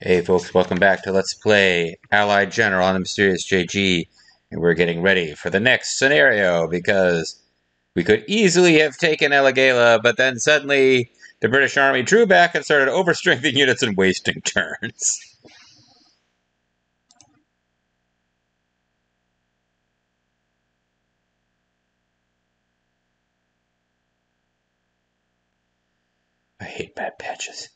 Hey folks, welcome back to Let's Play Allied General on the Mysterious JG, and we're getting ready for the next scenario because we could easily have taken Gazala, but then suddenly the British Army drew back and started overstrengthening units and wasting turns. I hate bad patches.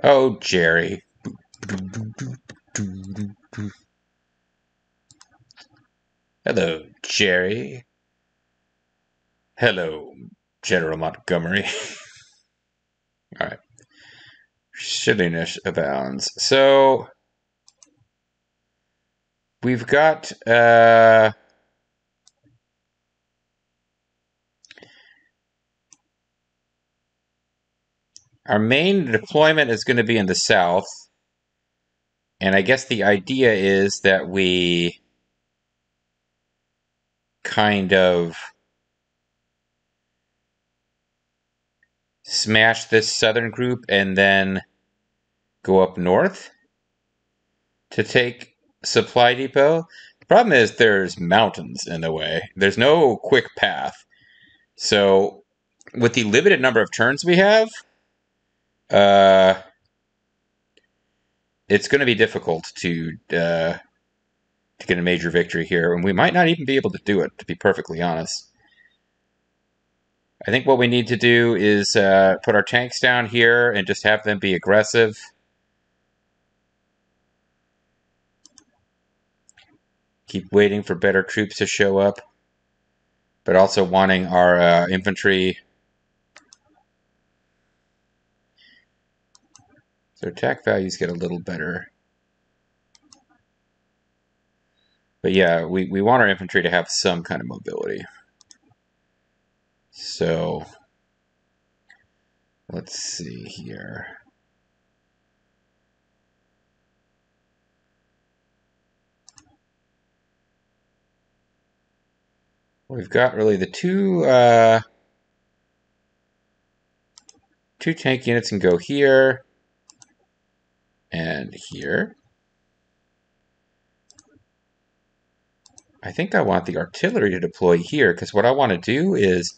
Oh, Jerry. Hello, Jerry. Hello, General Montgomery. Alright. Shittiness abounds. So, we've got, our main deployment is going to be in the south. And I guess the idea is that we kind of smash this southern group and then go up north to take Supply Depot. The problem is there's mountains in the way. There's no quick path. So with the limited number of turns we have, it's going to be difficult to get a major victory here, and we might not even be able to do it, to be perfectly honest. I think what we need to do is put our tanks down here and just have them be aggressive. Keep waiting for better troops to show up, but also wanting our infantry. So attack values get a little better. But yeah, we want our infantry to have some kind of mobility. So let's see here. We've got really the two tank units can go here and here. I think I want the artillery to deploy here, because what I want to do is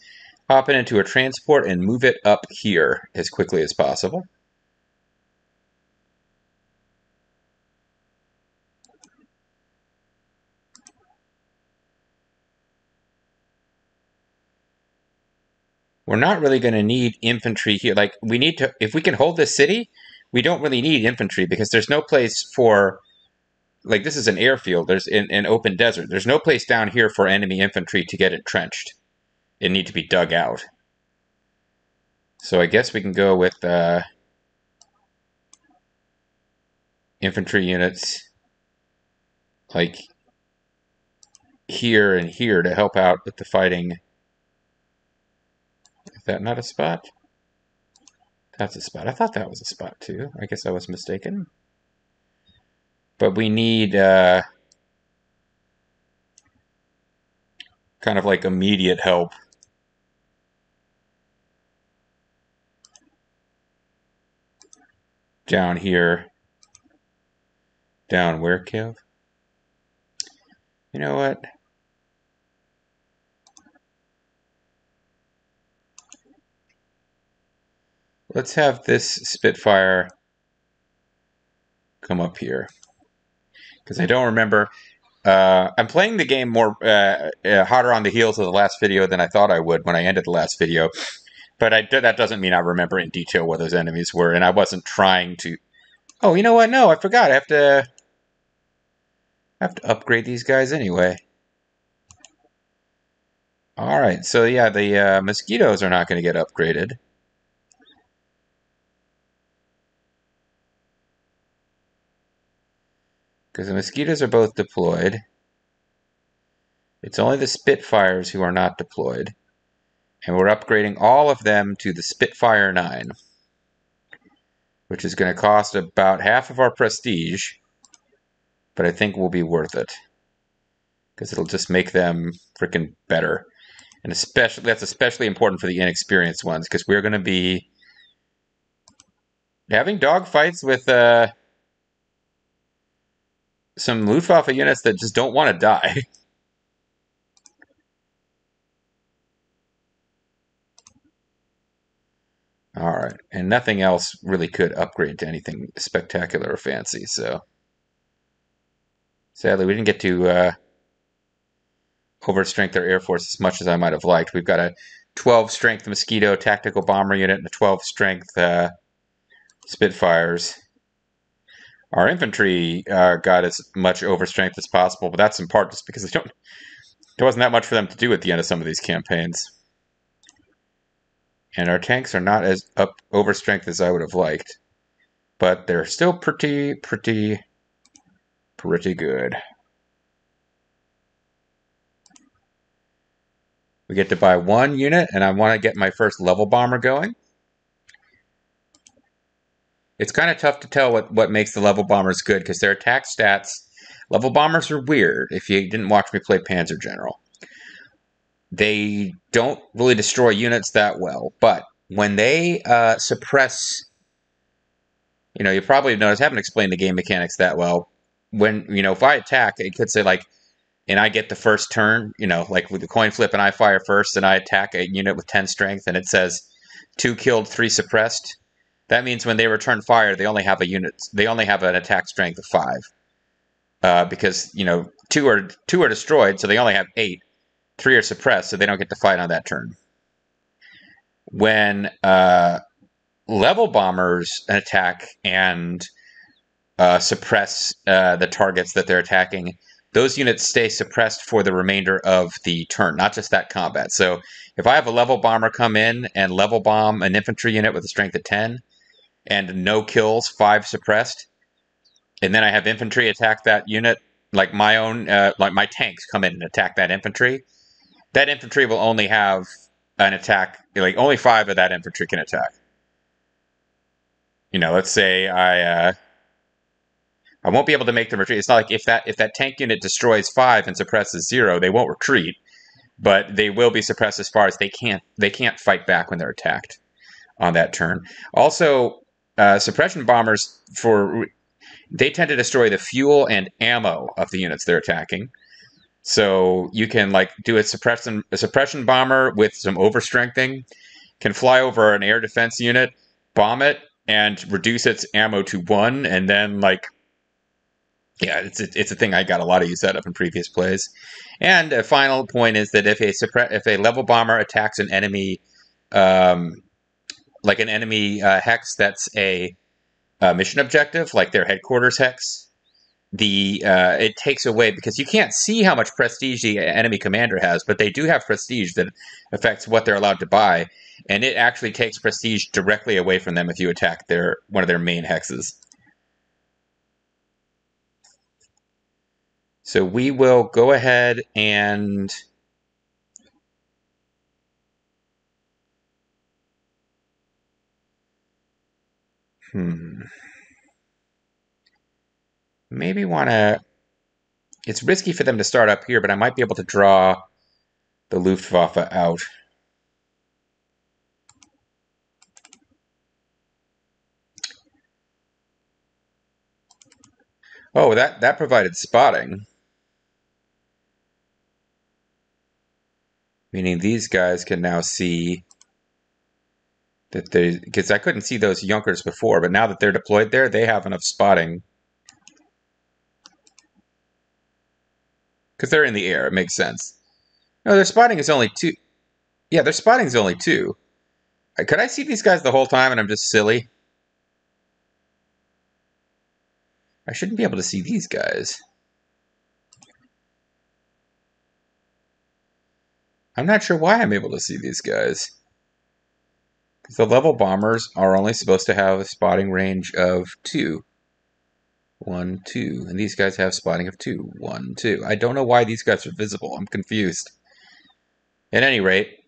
hop it into a transport and move it up here as quickly as possible. We're not really going to need infantry here. Like, we need to, if we can hold this city, we don't really need infantry because there's no place for, like, this is an airfield. There's an open desert. There's no place down here for enemy infantry to get entrenched. It need to be dug out. So I guess we can go with infantry units like here and here to help out with the fighting. Is that not a spot? That's a spot. I thought that was a spot too. I guess I was mistaken. But we need kind of like immediate help. Down here. Down where, Kev? You know what? Let's have this Spitfire come up here. Because I don't remember. I'm playing the game more hotter on the heels of the last video than I thought I would when I ended the last video. But that doesn't mean I remember in detail what those enemies were, and I wasn't trying to... Oh, you know what? No, I forgot. I have to upgrade these guys anyway. Alright, so yeah, the mosquitoes are not going to get upgraded. Because the mosquitoes are both deployed. It's only the Spitfires who are not deployed. And we're upgrading all of them to the Spitfire 9. Which is going to cost about half of our prestige. but I think will be worth it. Because it'll just make them freaking better. And especially that's especially important for the inexperienced ones, because we're going to be having dogfights with some Luftwaffe units that just don't want to die. Alright, and nothing else really could upgrade to anything spectacular or fancy, so... Sadly, we didn't get to overstrength their Air Force as much as I might have liked. We've got a 12 strength Mosquito tactical bomber unit and a 12 strength Spitfires. Our infantry got as much overstrength as possible, but that's in part just because there wasn't that much for them to do at the end of some of these campaigns. And our tanks are not as overstrength as I would have liked, but they're still pretty good. We get to buy one unit, and I want to get my first level bomber going. It's kind of tough to tell what makes the level bombers good, because their attack stats... Level bombers are weird, if you didn't watch me play Panzer General. They don't really destroy units that well, but when they suppress... you probably noticed, I haven't explained the game mechanics that well. When, if I attack, it could say, like, and I get the first turn, like with the coin flip, and I fire first, and I attack a unit with 10 strength, and it says 2 killed, 3 suppressed. That means when they return fire, they only have an attack strength of 5. Because, 2 are destroyed, so they only have 8. 3 are suppressed, so they don't get to fight on that turn. When level bombers attack and suppress the targets that they're attacking, those units stay suppressed for the remainder of the turn, not just that combat. So if I have a level bomber come in and level bomb an infantry unit with a strength of 10 and no kills, 5 suppressed, and then I have infantry attack that unit, like my own, like my tanks come in and attack that infantry will only have an attack, like only 5 of that infantry can attack. Let's say I won't be able to make them retreat. It's not like if that tank unit destroys 5 and suppresses 0, they won't retreat, but they will be suppressed as far as they can't fight back when they're attacked on that turn. Also, suppression bombers they tend to destroy the fuel and ammo of the units they're attacking. So you can do a suppression bomber with some overstrengthing, can fly over an air defense unit, bomb it, and reduce its ammo to 1, and then yeah, it's a thing I got a lot of use out of in previous plays. And a final point is that if a level bomber attacks an enemy, like an enemy hex that's a mission objective, like their headquarters hex, it takes away, because you can't see how much prestige the enemy commander has, but they do have prestige that affects what they're allowed to buy, and it actually takes prestige directly away from them if you attack one of their main hexes. So we will go ahead and maybe want to... It's risky for them to start up here, but I might be able to draw the Luftwaffe out. Oh, that provided spotting. Meaning these guys can now see that because I couldn't see those Junkers before, but now that they're deployed there, they have enough spotting. Because they're in the air, it makes sense. No, their spotting is only 2. Yeah, their spotting is only 2. Could I see these guys the whole time and I'm just silly? I shouldn't be able to see these guys. I'm not sure why I'm able to see these guys. Because the level bombers are only supposed to have a spotting range of 2. 1, 2. And these guys have spotting of 2. 1, 2. I don't know why these guys are visible. I'm confused. At any rate,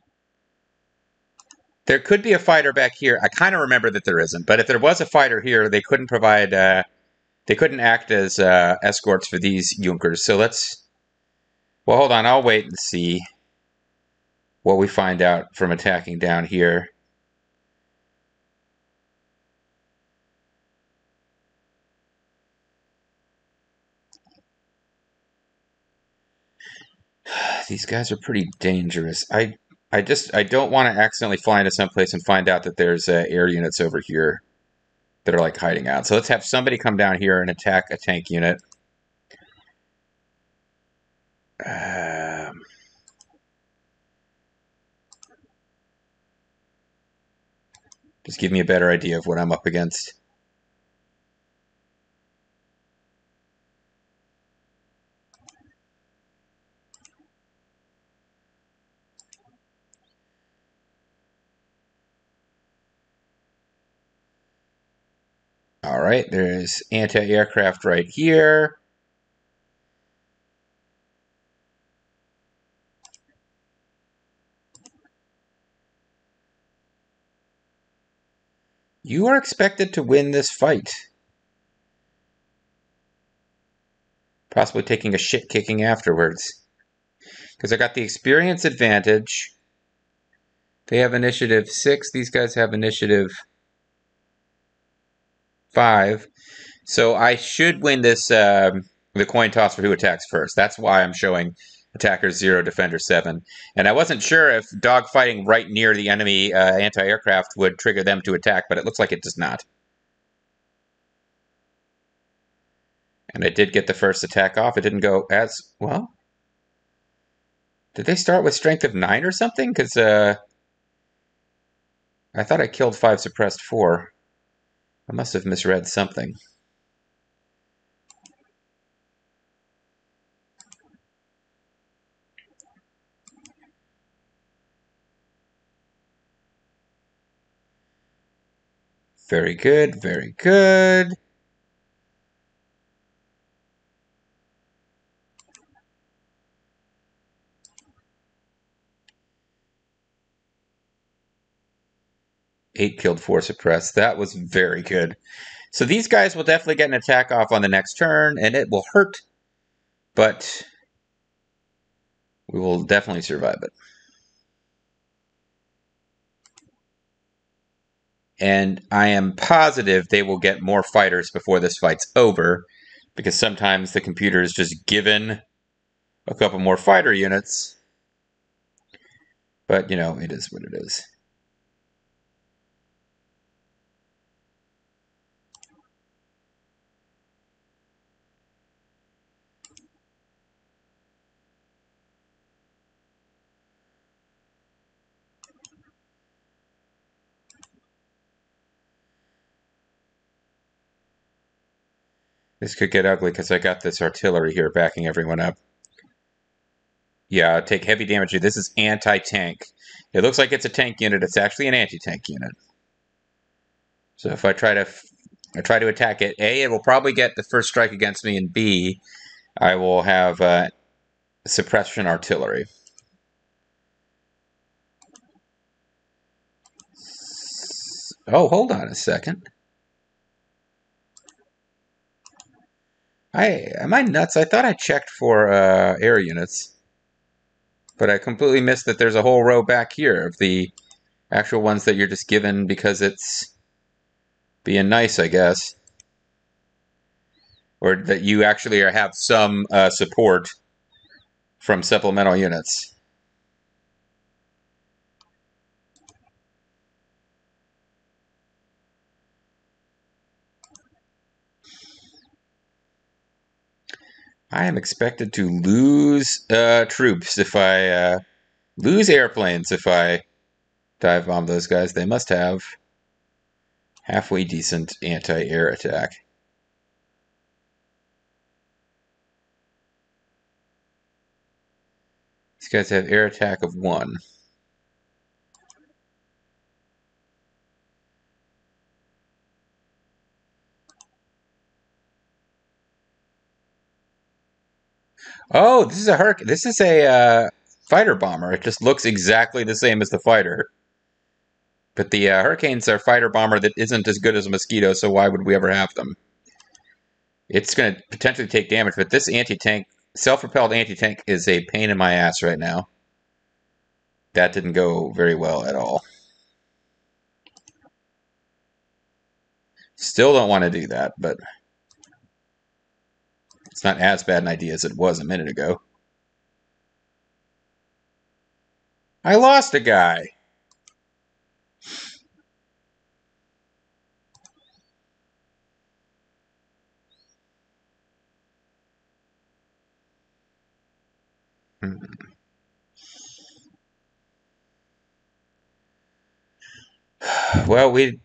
there could be a fighter back here. I kind of remember that there isn't. But if there was a fighter here, they couldn't provide They couldn't act as escorts for these Junkers. So let's... Well, hold on. I'll wait and see what we find out from attacking down here. These guys are pretty dangerous. I don't want to accidentally fly into someplace and find out that there's air units over here that are like hiding out. So let's have somebody come down here and attack a tank unit. Just give me a better idea of what I'm up against. All right, there's anti-aircraft right here. You are expected to win this fight. Possibly taking a shit kicking afterwards. Because I got the experience advantage. They have initiative 6. These guys have initiative 5. So I should win this, the coin toss for who attacks first. That's why I'm showing attackers 0, defender 7. And I wasn't sure if dogfighting right near the enemy anti-aircraft would trigger them to attack, but it looks like it does not. And I did get the first attack off. It didn't go as well. Did they start with strength of 9 or something? Because I thought I killed 5, suppressed 4. I must have misread something. Very good, very good. Eight killed, 4 suppressed. That was very good. So these guys will definitely get an attack off on the next turn, and it will hurt, but we will definitely survive it. And I am positive they will get more fighters before this fight's over, because sometimes the computer is just given a couple more fighter units. But, you know, it is what it is. This could get ugly because I got this artillery here backing everyone up. Yeah, take heavy damage. This is anti-tank. It looks like it's a tank unit. It's actually an anti-tank unit. So if I try to attack it, A, it will probably get the first strike against me, and B, I will have suppression artillery. Oh, hold on a second. Am I nuts? I thought I checked for air units. But I completely missed that there's a whole row back here of the actual ones that you're just given because it's being nice, I guess. Or that you actually have some support from supplemental units. I am expected to lose troops if I lose airplanes if I dive bomb those guys. They must have halfway decent anti-air attack. These guys have air attack of 1. Oh, this is a Hurricane. This is a fighter bomber. It just looks exactly the same as the fighter. But the Hurricanes are fighter bomber that isn't as good as a Mosquito, so why would we ever have them? It's going to potentially take damage, but this anti-tank, self-propelled anti-tank is a pain in my ass right now. That didn't go very well at all. Still don't want to do that, but it's not as bad an idea as it was a minute ago. I lost a guy. Well, we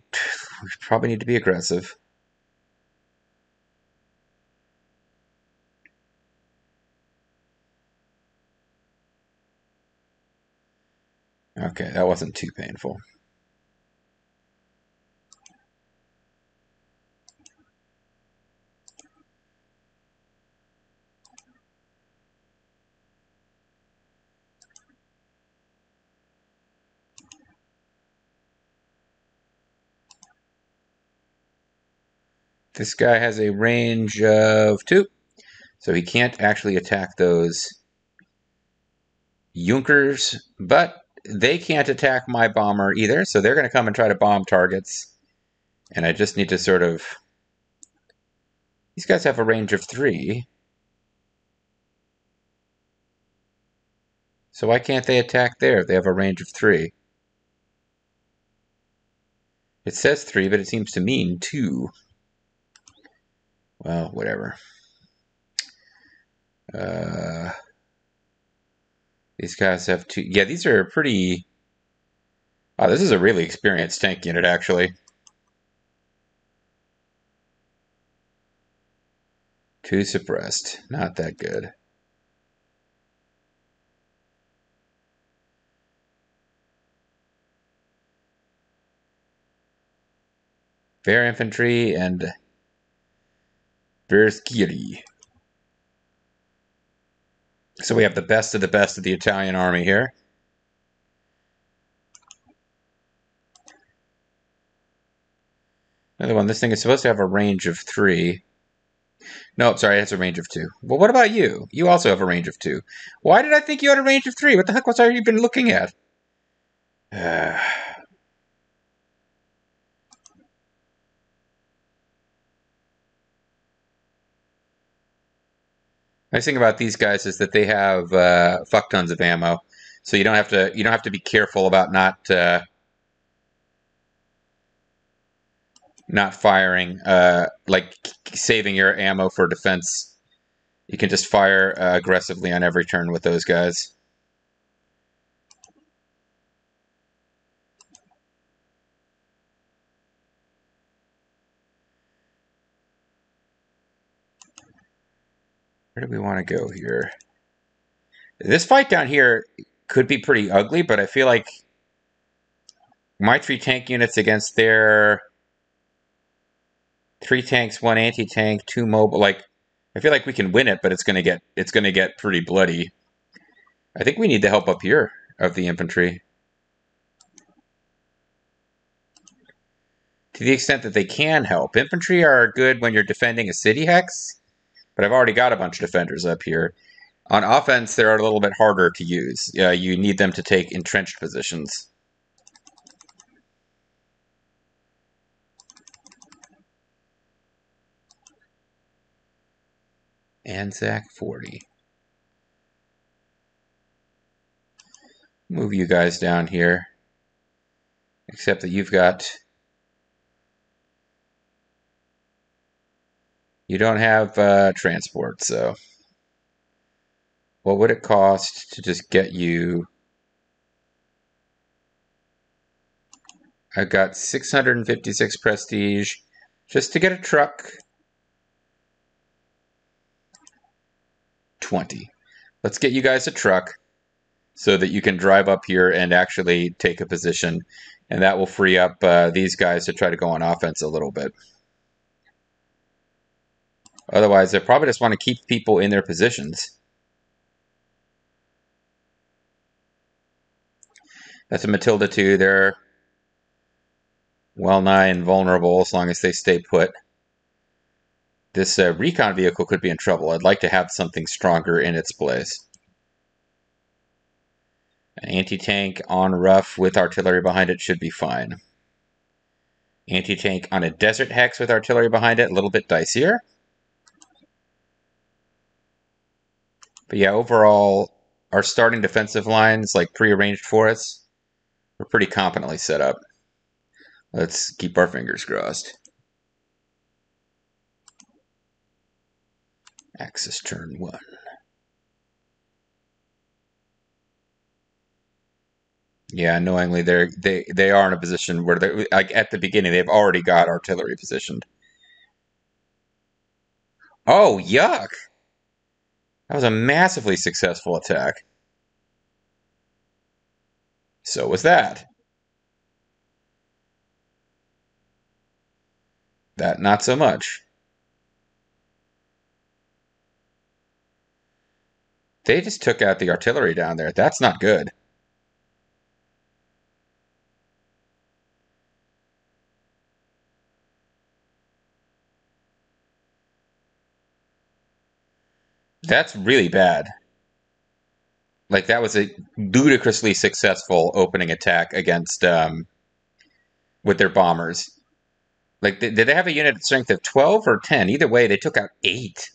probably need to be aggressive. Okay, that wasn't too painful. This guy has a range of 2, so he can't actually attack those Junkers, but they can't attack my bomber either, so they're going to come and try to bomb targets. And I just need to sort of... These guys have a range of 3. So why can't they attack there if they have a range of 3? It says 3, but it seems to mean 2. Well, whatever. These guys have 2. Yeah, these are pretty... Oh, this is a really experienced tank unit, actually. 2 suppressed. Not that good. Fair infantry and Berskiri. So we have the best of the Italian army here. Another one. This thing is supposed to have a range of 3. No, sorry, it has a range of 2. Well, what about you? You also have a range of 2. Why did I think you had a range of 3? What the heck was I even looking at? Nice thing about these guys is that they have fuck tons of ammo, so you don't have to be careful about not firing, like saving your ammo for defense. You can just fire aggressively on every turn with those guys. Where do we want to go here? This fight down here could be pretty ugly, but I feel like my 3 tank units against their 3 tanks, 1 anti-tank, 2 mobile, like I feel like we can win it, but it's gonna get pretty bloody. I think we need the help up here of the infantry. To the extent that they can help. Infantry are good when you're defending a city hex, but I've already got a bunch of defenders up here. On offense, they're a little bit harder to use. You need them to take entrenched positions. Anzac 40. Move you guys down here. Except that you've got... You don't have transport, so... What would it cost to just get you... I've got 656 prestige just to get a truck. 20. Let's get you guys a truck so that you can drive up here and actually take a position. And that will free up these guys to try to go on offense a little bit. Otherwise, they probably just want to keep people in their positions. That's a Matilda 2. They're well nigh invulnerable as long as they stay put. This recon vehicle could be in trouble. I'd like to have something stronger in its place. An anti-tank on rough with artillery behind it should be fine. Anti-tank on a desert hex with artillery behind it, a little bit dicier. But yeah, overall, our starting defensive lines, like pre-arranged for us, we're pretty competently set up. Let's keep our fingers crossed. Axis turn 1. Yeah, annoyingly, they are in a position where they, like at the beginning they've already got artillery positioned. Oh, yuck! That was a massively successful attack. So was that. That not so much. They just took out the artillery down there. That's not good. That's really bad. Like that was a ludicrously successful opening attack against with their bombers. Like did they have a unit strength of 12 or 10? Either way, they took out 8.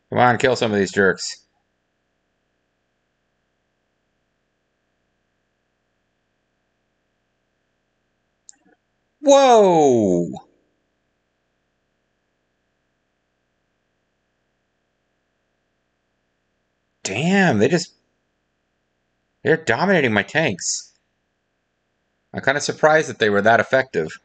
Come on, kill some of these jerks. Whoa! Damn, they're dominating my tanks. I'm kind of surprised that they were that effective.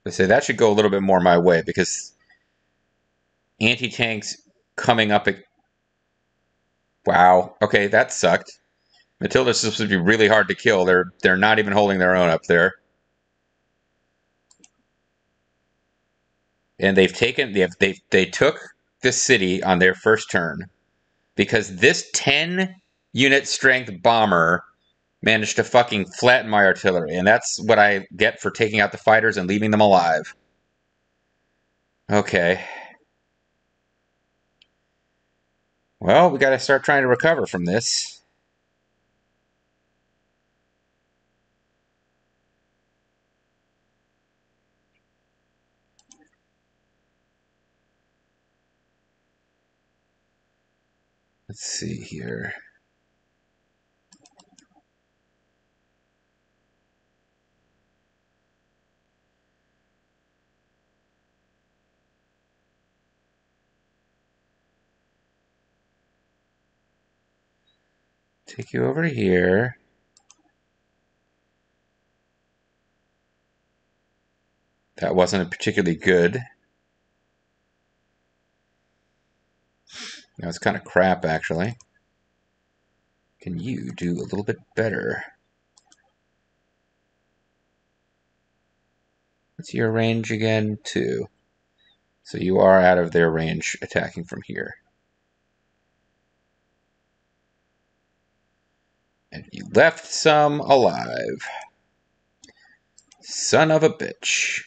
I say that should go a little bit more my way because anti-tanks coming up. Wow. Okay, that sucked. Matilda's supposed to be really hard to kill. They're not even holding their own up there. And they took this city on their first turn because this 10 unit strength bomber managed to fucking flatten my artillery, and that's what I get for taking out the fighters and leaving them alive. Okay. Well, we got to start trying to recover from this. Let's see here. Take you over here. That wasn't particularly good. That was kind of crap, actually. Can you do a little bit better? What's your range again? 2. So you are out of their range attacking from here. And you left some alive. Son of a bitch.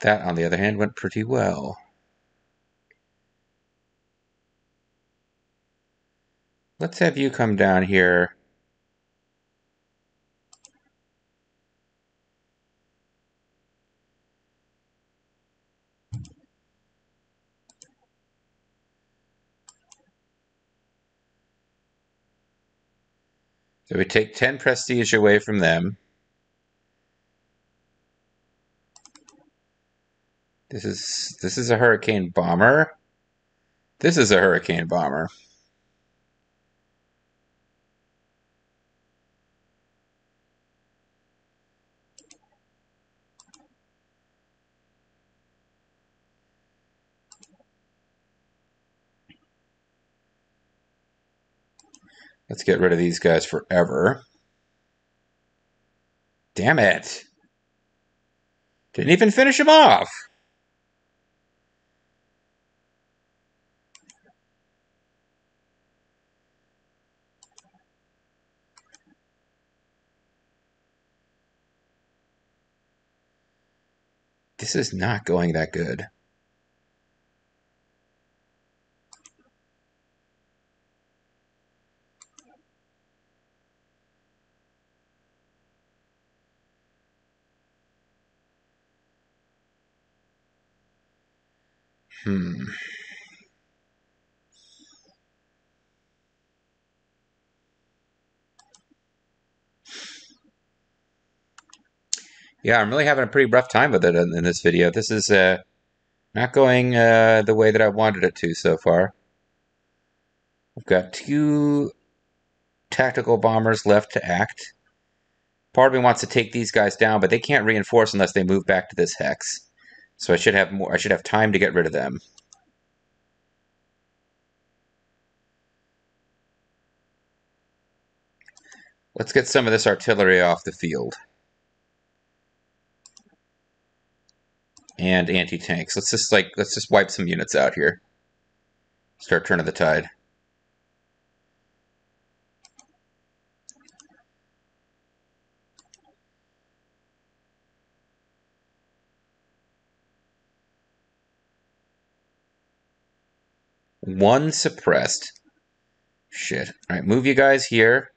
That, on the other hand, went pretty well. Let's have you come down here. So we take 10 prestige away from them. This is a hurricane bomber. This is a hurricane bomber. Let's get rid of these guys forever. Damn it. Didn't even finish him off. This is not going that good. Yeah, I'm really having a pretty rough time with it in this video. This is not going the way that I wanted it to so far. We've got 2 tactical bombers left to act. Part of me wants to take these guys down, but they can't reinforce unless they move back to this hex. So I should have more. I should have time to get rid of them. Let's get some of this artillery off the field. And anti-tanks. Let's just wipe some units out here. Start turning the tide. One suppressed. Shit. Alright, move you guys here.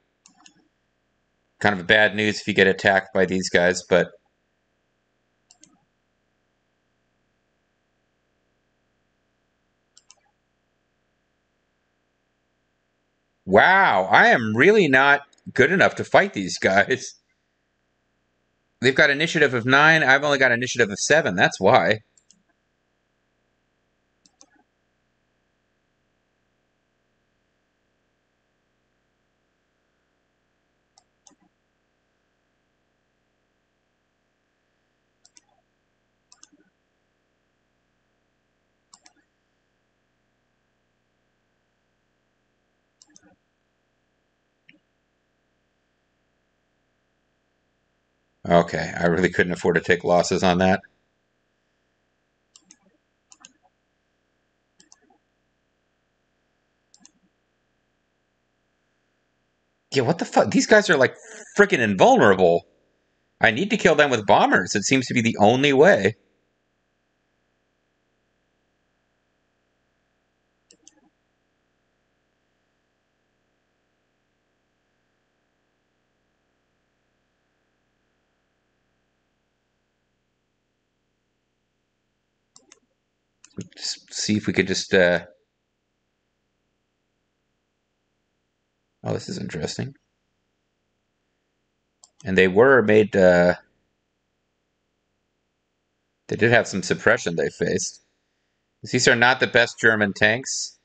Kind of bad news if you get attacked by these guys, but wow, I am really not good enough to fight these guys. They've got initiative of 9, I've only got initiative of 7, that's why. Okay, I really couldn't afford to take losses on that. Yeah, what the fuck? These guys are like freaking invulnerable. I need to kill them with bombers. It seems to be the only way. Just see if we could just... Oh, this is interesting. And they were made... They did have some suppression they faced. These are not the best German tanks.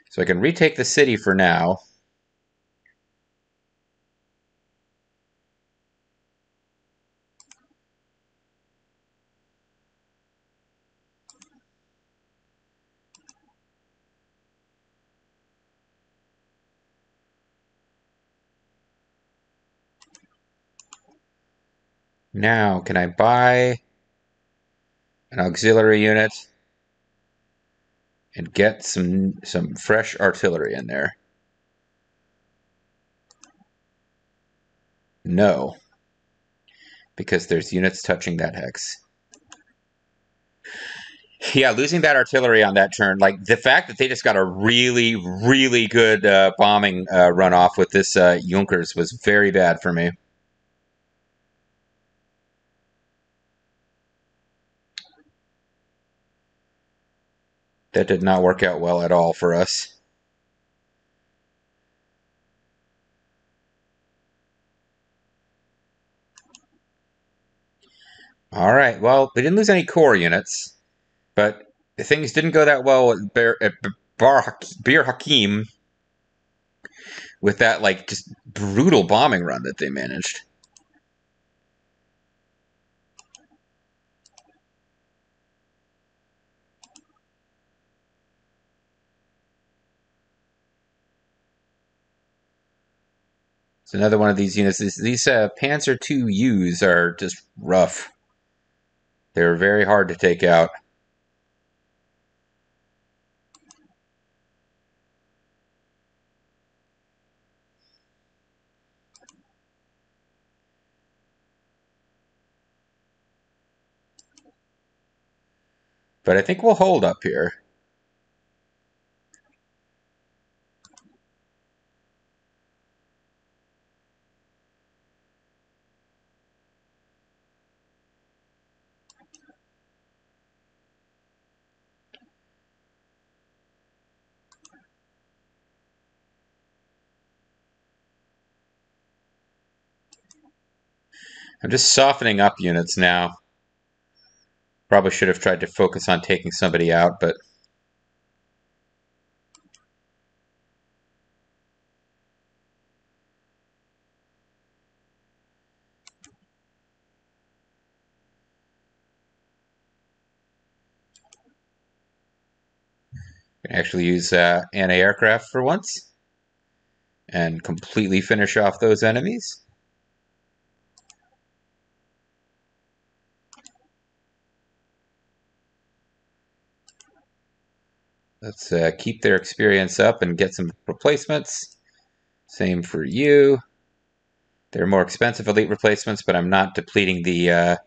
So I can retake the city for now. Now, can I buy an auxiliary unit and get some fresh artillery in there? No, because there's units touching that hex. Yeah, losing that artillery on that turn, like the fact that they just got a really, really good bombing runoff with this Junkers was very bad for me. That did not work out well at all for us. All right, well, we didn't lose any core units, but things didn't go that well at Bir Hakim with that, like, just brutal bombing run that they managed. It's another one of these units. These Panzer IIUs are just rough. They're very hard to take out. But I think we'll hold up here. I'm just softening up units now. Probably should have tried to focus on taking somebody out, but... can actually use anti-aircraft for once. And completely finish off those enemies. Let's keep their experience up and get some replacements. Same for you. They're more expensive elite replacements, but I'm not depleting the...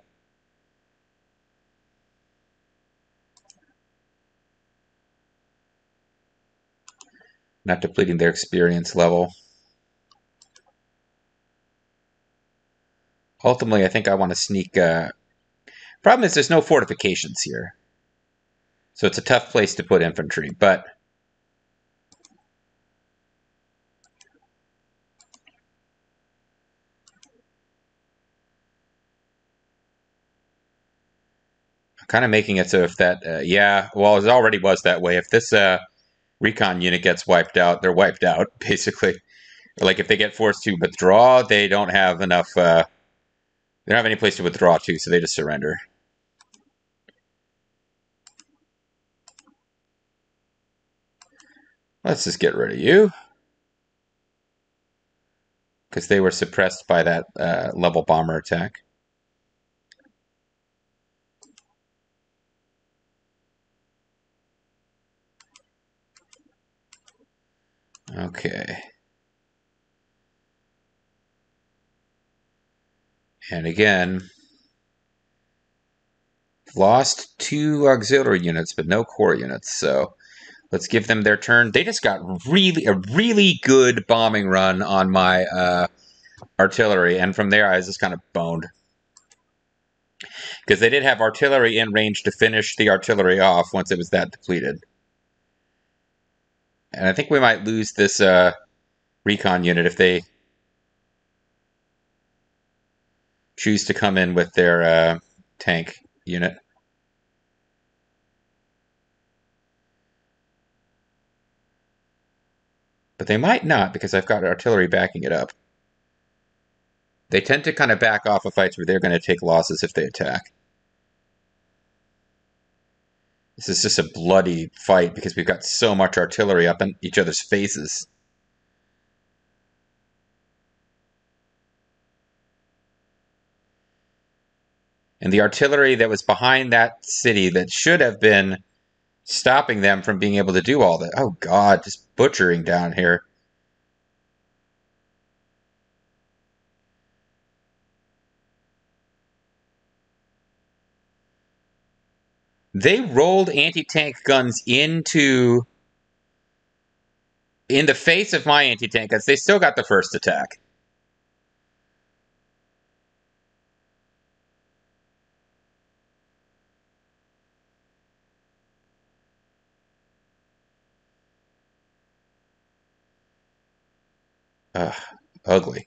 not depleting their experience level. Ultimately, I think I want to sneak... problem is there's no fortifications here. So it's a tough place to put infantry, but... I'm kind of making it so if that... yeah, well, it already was that way. If this recon unit gets wiped out, they're wiped out, basically. Like, if they get forced to withdraw, they don't have enough... they don't have any place to withdraw to, so they just surrender. Let's just get rid of you. Because they were suppressed by that level bomber attack. Okay. And again, lost 2 auxiliary units, but no core units, so let's give them their turn. They just got a really good bombing run on my artillery, and from there I was just kind of boned. Because they did have artillery in range to finish the artillery off once it was that depleted. And I think we might lose this recon unit if they choose to come in with their tank unit. But they might not, because I've got artillery backing it up. They tend to kind of back off of fights where they're going to take losses if they attack. This is just a bloody fight because we've got so much artillery up in each other's faces. And the artillery that was behind that city that should have been stopping them from being able to do all that. Oh, God, just butchering down here. They rolled anti-tank guns in the face of my anti-tank guns. They still got the first attack. Ugh, ugly.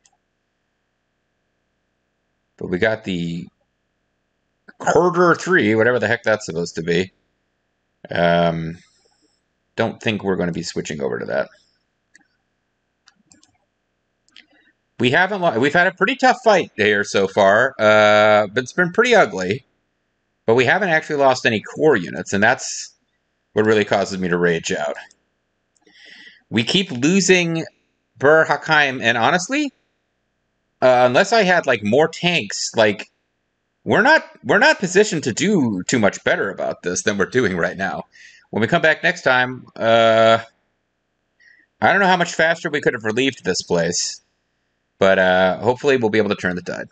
But we got the Herder 3, whatever the heck that's supposed to be. Don't think we're going to be switching over to that. We've had a pretty tough fight here so far, but it's been pretty ugly. But we haven't actually lost any core units, and that's what really causes me to rage out. We keep losing Bur Hakheim, and honestly, unless I had like more tanks, like we're not positioned to do too much better about this than we're doing right now. When we come back next time, I don't know how much faster we could have relieved this place, but hopefully we'll be able to turn the tide.